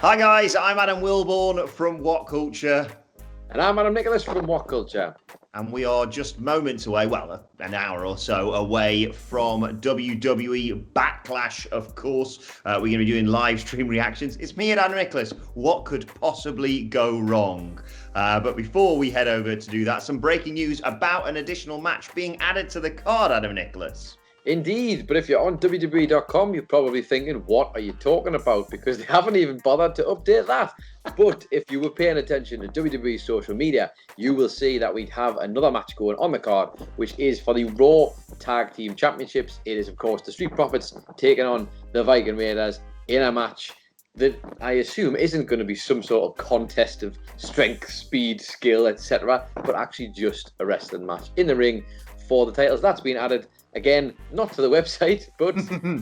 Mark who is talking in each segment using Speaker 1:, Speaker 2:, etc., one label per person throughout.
Speaker 1: Hi guys, I'm Adam Wilborn from WhatCulture.
Speaker 2: And I'm Adam Nicholas from WhatCulture.
Speaker 1: And we are just moments away, well, an hour or so away from WWE Backlash, of course. We're going to be doing live stream reactions. It's me and Adam Nicholas. What could possibly go wrong? But before we head over to do that, some breaking news about an additional match being added to the card, Adam Nicholas.
Speaker 2: Indeed, but if you're on WWE.com, you're probably thinking, what are you talking about? Because they haven't even bothered to update that. But if you were paying attention to WWE's social media, you will see that we have another match going on the card, which is for the Raw Tag Team Championships. It is, of course, the Street Profits taking on the Viking Raiders in a match that I assume isn't going to be some sort of contest of strength, speed, skill, etc., but actually just a wrestling match in the ring for the titles. That's been added. Again, not to the website, but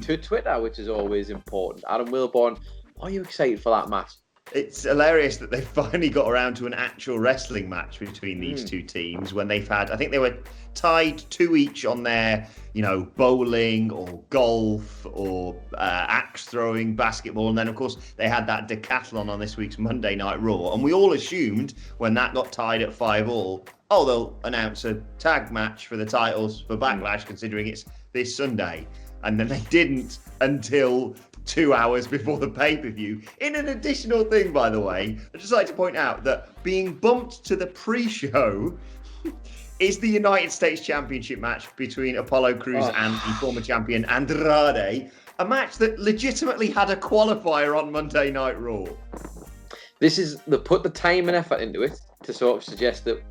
Speaker 2: to Twitter, which is always important. Adam Wilborn, are you excited for that match?
Speaker 1: It's hilarious that they finally got around to an actual wrestling match between these two teams when they've had, I think they were tied 2 each on their, bowling or golf or axe throwing, basketball. And then, of course, they had that decathlon on this week's Monday Night Raw. And we all assumed when that got tied at 5-5, they'll announce a tag match for the titles for Backlash, considering it's this Sunday. And then they didn't until 2 hours before the pay-per-view. In an additional thing, by the way, I'd just like to point out that being bumped to the pre-show is the United States Championship match between Apollo Crews and the former champion Andrade, a match that legitimately had a qualifier on Monday Night Raw.
Speaker 2: This is put the time and effort into it to sort of suggest that,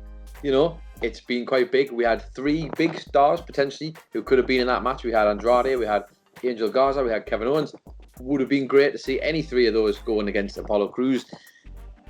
Speaker 2: it's been quite big. We had 3 big stars, potentially, who could have been in that match. We had Andrade, we had Angel Garza, we had Kevin Owens. Would have been great to see any 3 of those going against Apollo Crews.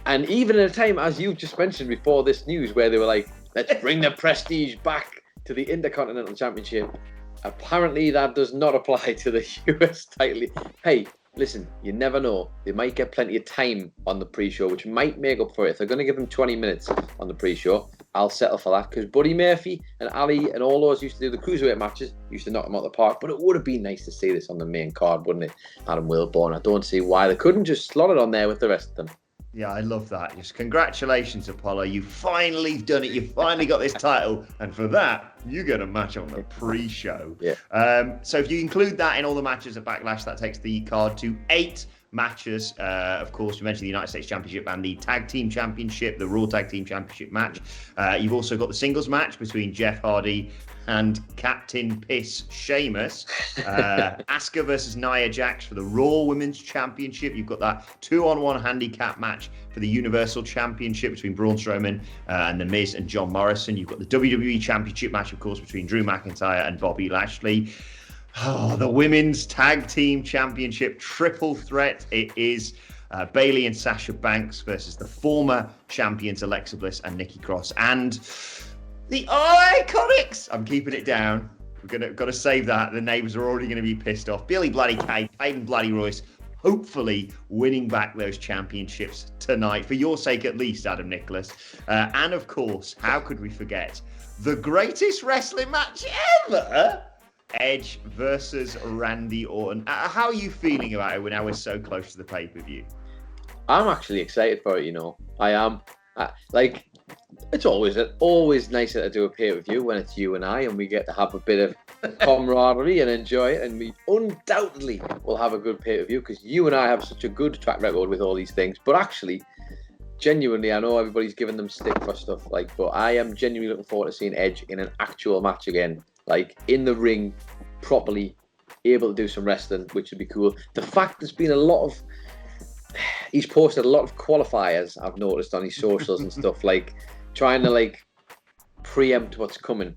Speaker 2: And even at a time, as you just mentioned before this news, where they were like, let's bring the prestige back to the Intercontinental Championship. Apparently, that does not apply to the US title. Hey, listen, you never know. They might get plenty of time on the pre-show, which might make up for it. If they're going to give them 20 minutes on the pre-show, I'll settle for that, because Buddy Murphy and Ali and all those used to do the cruiserweight matches, used to knock them out of the park. But it would have been nice to see this on the main card, wouldn't it? Adam Wilborn, I don't see why they couldn't just slot it on there with the rest of them.
Speaker 1: Yeah, I love that. Just congratulations, Apollo. You finally done it. You finally got this title. And for that, you get a match on the pre-show.
Speaker 2: Yeah.
Speaker 1: So if you include that in all the matches at Backlash, that takes the card to 8 matches. Of course, you mentioned the United States Championship and the Tag Team Championship, the Raw Tag Team Championship match. You've also got the singles match between Jeff Hardy and Captain Piss Sheamus. Asuka versus Nia Jax for the Raw Women's Championship. You've got that 2-on-1 handicap match for the Universal Championship between Braun Strowman and The Miz and John Morrison. You've got the WWE Championship match, of course, between Drew McIntyre and Bobby Lashley. The Women's Tag Team Championship triple threat. It is Bayley and Sasha Banks versus the former champions Alexa Bliss and Nikki Cross. And the Iconics! I'm keeping it down. We're got to save that. The neighbours are already going to be pissed off. Billy Bloody Kay, Peyton Bloody Royce, hopefully winning back those championships tonight, for your sake at least, Adam Nicholas. And of course, how could we forget the greatest wrestling match ever? Edge versus Randy Orton. How are you feeling about it when now we're so close to the pay-per-view?
Speaker 2: I'm actually excited for it, I am. It's always nicer to do a pay-per-view when it's you and I, and we get to have a bit of camaraderie and enjoy it, and we undoubtedly will have a good pay-per-view, because you and I have such a good track record with all these things. But actually, genuinely, I know everybody's giving them stick for stuff, but I am genuinely looking forward to seeing Edge in an actual match again, in the ring, properly, able to do some wrestling, which would be cool. The fact there's been he's posted a lot of qualifiers, I've noticed, on his socials and stuff, trying to preempt what's coming,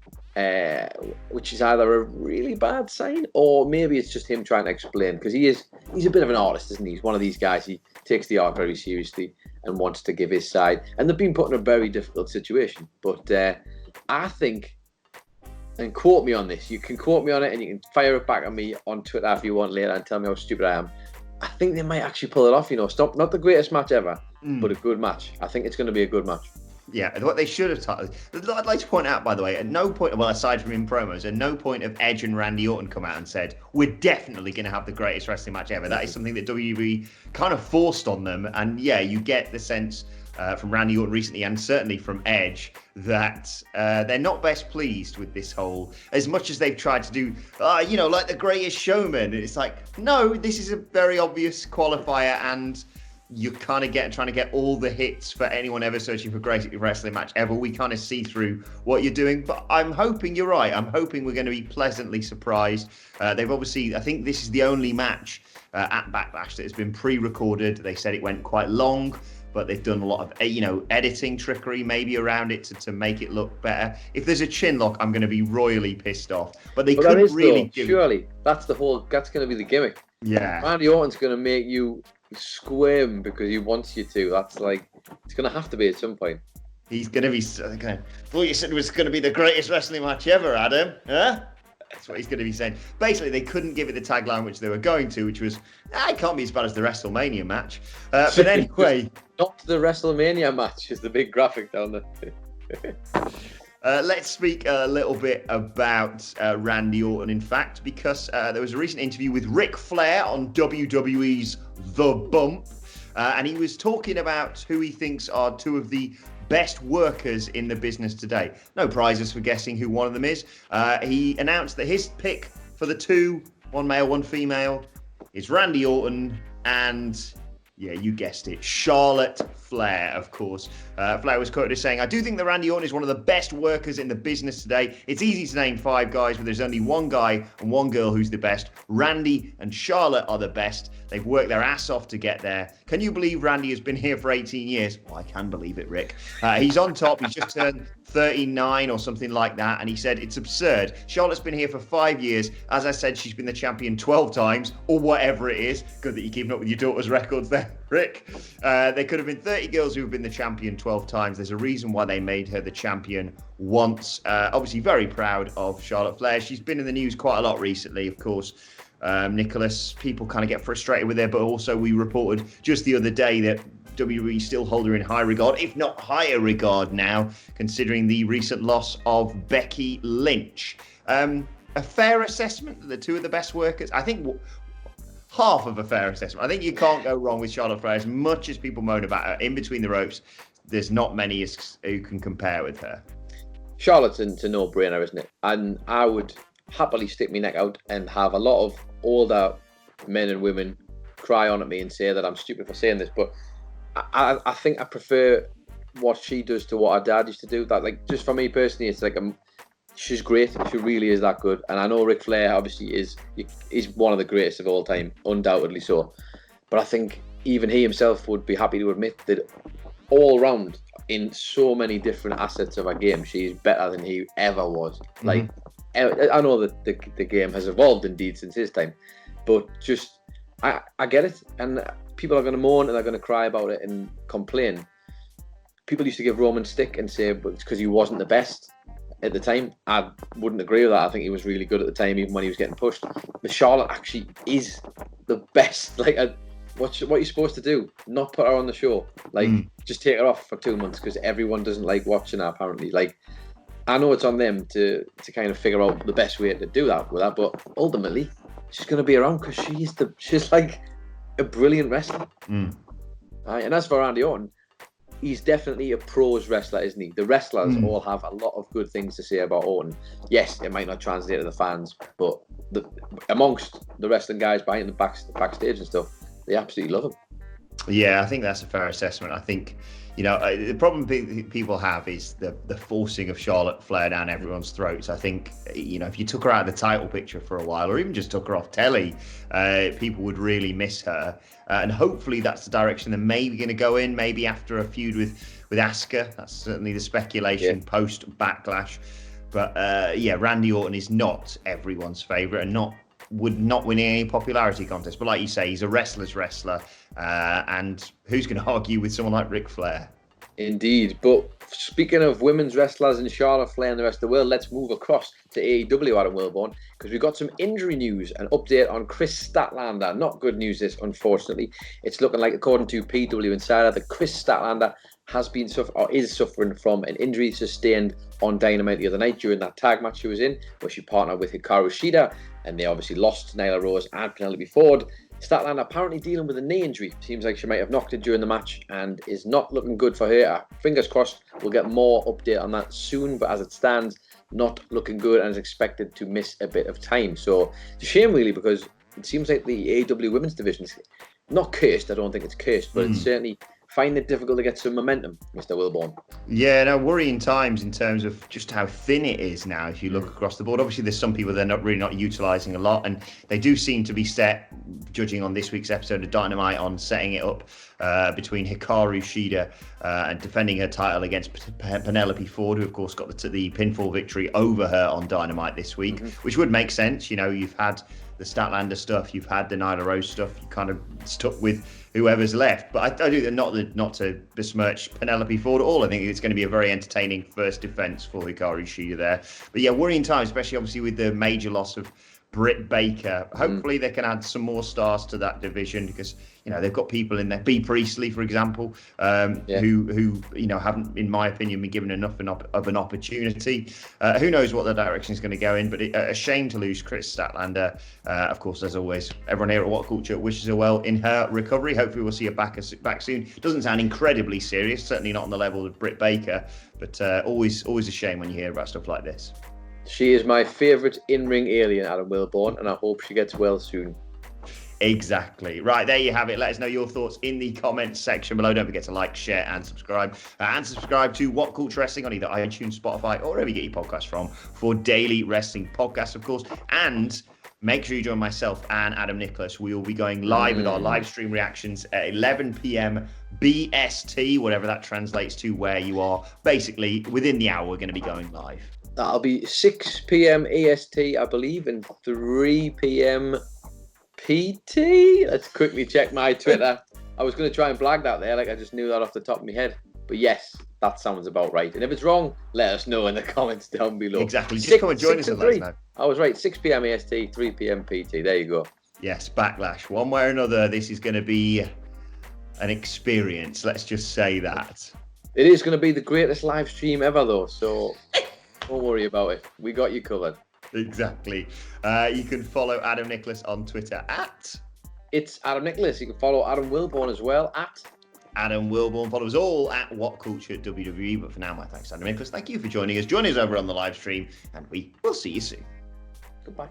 Speaker 2: which is either a really bad sign, or maybe it's just him trying to explain, because he's a bit of an artist, isn't he? He's one of these guys, he takes the art very seriously and wants to give his side, and they've been put in a very difficult situation. But I think, and quote me on this, you can quote me on it and you can fire it back at me on Twitter if you want later and tell me how stupid I am. I think they might actually pull it off, not the greatest match ever, but a good match. I think it's going to be a good match.
Speaker 1: Yeah, what they should have titled. I'd like to point out, by the way, at no point, well, aside from in promos, at no point have Edge and Randy Orton come out and said, we're definitely going to have the greatest wrestling match ever. That is something that WWE kind of forced on them. And yeah, you get the sense from Randy Orton recently, and certainly from Edge, that they're not best pleased with this whole, as much as they've tried to do, like the Greatest Showman. It's like, no, this is a very obvious qualifier, and you're kind of trying to get all the hits for anyone ever searching for greatest wrestling match ever. We kind of see through what you're doing, but I'm hoping you're right. I'm hoping we're going to be pleasantly surprised. They've obviously, I think this is the only match at Backlash that has been pre-recorded. They said it went quite long, but they've done a lot of, editing trickery maybe around it to make it look better. If there's a chin lock, I'm going to be royally pissed off. But they couldn't really.
Speaker 2: Surely that's going to be the gimmick.
Speaker 1: Yeah.
Speaker 2: Randy Orton's going to make you squirm because he wants you to. That's like, it's going to have to be at some point.
Speaker 1: He's going to be thought you said it was going to be the greatest wrestling match ever, Adam. Huh? That's what he's going to be saying. Basically, they couldn't give it the tagline which they were going to, which was, it can't be as bad as the WrestleMania match. But anyway.
Speaker 2: Not the WrestleMania match is the big graphic down there.
Speaker 1: Let's speak a little bit about Randy Orton, in fact, because there was a recent interview with Ric Flair on WWE's The Bump, and he was talking about who he thinks are two of the best workers in the business today. No prizes for guessing who one of them is. He announced that his pick for the two, one male, one female, is Randy Orton and, yeah, you guessed it, Charlotte Flair, of course. Flair was quoted as saying, I do think that Randy Orton is one of the best workers in the business today. It's easy to name 5 guys, but there's only one guy and one girl who's the best. Randy and Charlotte are the best. They've worked their ass off to get there. Can you believe Randy has been here for 18 years? Well, I can believe it, Rick. He's on top. He's just turned 39 or something like that. And he said, it's absurd. Charlotte's been here for 5 years. As I said, she's been the champion 12 times or whatever it is. Good that you're keeping up with your daughter's records there, Rick. There could have been 30 girls who have been the champion 12 times. There's a reason why they made her the champion once. Obviously, very proud of Charlotte Flair. She's been in the news quite a lot recently, of course. Nicholas, people kind of get frustrated with her, but also we reported just the other day that WWE still hold her in high regard, if not higher regard now, considering the recent loss of Becky Lynch. A fair assessment that the two are the best workers? I think half of a fair assessment. I think you can't go wrong with Charlotte Flair. As much as people moan about her in between the ropes, there's not many who can compare with her.
Speaker 2: Charlotte's a no-brainer, isn't it? And I would happily stick my neck out and have a lot of older men and women cry on at me and say that I'm stupid for saying this, but I think I prefer what she does to what our dad used to do. That, like, just for me personally, it's like she's great. She really is that good. And I know Ric Flair obviously is one of the greatest of all time, undoubtedly so. But I think even he himself would be happy to admit that all round, in so many different assets of our game, she's better than he ever was. Mm-hmm. Like, I know that the game has evolved indeed since his time, but just I get it, and people are going to moan and they're going to cry about it and complain. People used to give Roman stick and say, but it's because he wasn't the best at the time. I wouldn't agree with that. I think he was really good at the time, even when he was getting pushed. But Charlotte actually is the best. Like, what you're supposed to do, not put her on the show. Like, just take her off for 2 months because everyone doesn't like watching her, apparently. Like, I know it's on them to kind of figure out the best way to do that with her, but ultimately, she's going to be around because she's like a brilliant wrestler. Right? And as for Randy Orton, he's definitely a pros wrestler, isn't he? The wrestlers all have a lot of good things to say about Orton. Yes, it might not translate to the fans, but amongst the wrestling guys behind the backstage and stuff, they absolutely love him.
Speaker 1: Yeah, I think that's a fair assessment. I think, the problem people have is the forcing of Charlotte Flair down everyone's throats. I think, if you took her out of the title picture for a while, or even just took her off telly, people would really miss her. And hopefully that's the direction they're maybe going to go in, maybe after a feud with Asuka. That's certainly the speculation post Backlash. But Randy Orton is not everyone's favourite and would not win any popularity contest. But like you say, he's a wrestler's wrestler. And who's going to argue with someone like Ric Flair?
Speaker 2: Indeed. But speaking of women's wrestlers and Charlotte Flair and the rest of the world, let's move across to AEW, Adam Wilborn, because we've got some injury news, an update on Kris Statlander. Not good news, this, unfortunately. It's looking like, according to PW Insider, that Kris Statlander is suffering from an injury sustained on Dynamite the other night during that tag match she was in, where she partnered with Hikaru Shida, and they obviously lost Nyla Rose and Penelope Ford. Statlander apparently dealing with a knee injury. Seems like she might have knocked it during the match and is not looking good for her. Fingers crossed we'll get more update on that soon, but as it stands, not looking good and is expected to miss a bit of time. So it's a shame really, because it seems like the AEW women's division is not cursed. I don't think it's cursed, but it's certainly finding it difficult to get some momentum, Mr. Wilborn.
Speaker 1: Yeah, no, worrying times in terms of just how thin it is now if you look across the board. Obviously, there's some people they're not utilising a lot, and they do seem to be set, judging on this week's episode of Dynamite, on setting it up between Hikaru Shida and defending her title against Penelope Ford, who, of course, got the pinfall victory over her on Dynamite this week, which would make sense. You know, you've had the Statlander stuff, you've had the Nyla Rose stuff, you kind of stuck with whoever's left. But I do that not to besmirch Penelope Ford at all. I think it's going to be a very entertaining first defense for Hikaru Shida there. But yeah, worrying times, especially obviously with the major loss of Britt Baker. Hopefully they can add some more stars to that division, because you know they've got people in there. Bea Priestley, for example, who you know haven't, in my opinion, been given enough of an opportunity. Who knows what the direction is going to go in? But a shame to lose Kris Statlander. Of course, as always, everyone here at WhatCulture wishes her well in her recovery. Hopefully, we'll see her back soon. Doesn't sound incredibly serious, certainly not on the level of Britt Baker, but always a shame when you hear about stuff like this.
Speaker 2: She is my favourite in-ring alien, Adam Wilborn, and I hope she gets well soon.
Speaker 1: Exactly. Right, there you have it. Let us know your thoughts in the comments section below. Don't forget to like, share, and subscribe. And subscribe to WhatCulture Wrestling on either iTunes, Spotify, or wherever you get your podcasts from for daily wrestling podcasts, of course. And make sure you join myself and Adam Nicholas. We will be going live with our live stream reactions at 11 p.m. BST, whatever that translates to where you are. Basically, within the hour, we're going to be going live.
Speaker 2: That'll be 6 p.m. EST, I believe, and 3 p.m. PT. Let's quickly check my Twitter. I was going to try and flag that there, like I just knew that off the top of my head. But yes, that sounds about right. And if it's wrong, let us know in the comments down below.
Speaker 1: Exactly. Just come and join us and let us know.
Speaker 2: I was right. 6 p.m. EST, 3 p.m. PT. There you go.
Speaker 1: Yes, Backlash. One way or another, this is going to be an experience. Let's just say that.
Speaker 2: It is going to be the greatest live stream ever, though. So don't worry about it. We got you covered.
Speaker 1: Exactly. You can follow Adam Nicholas on Twitter at...
Speaker 2: It's Adam Nicholas. You can follow Adam Wilborn as well at...
Speaker 1: Adam Wilborn. Follow us all at WhatCulture WWE. But for now, my thanks, Adam Nicholas. Thank you for joining us. Join us over on the live stream, and we will see you soon.
Speaker 2: Goodbye.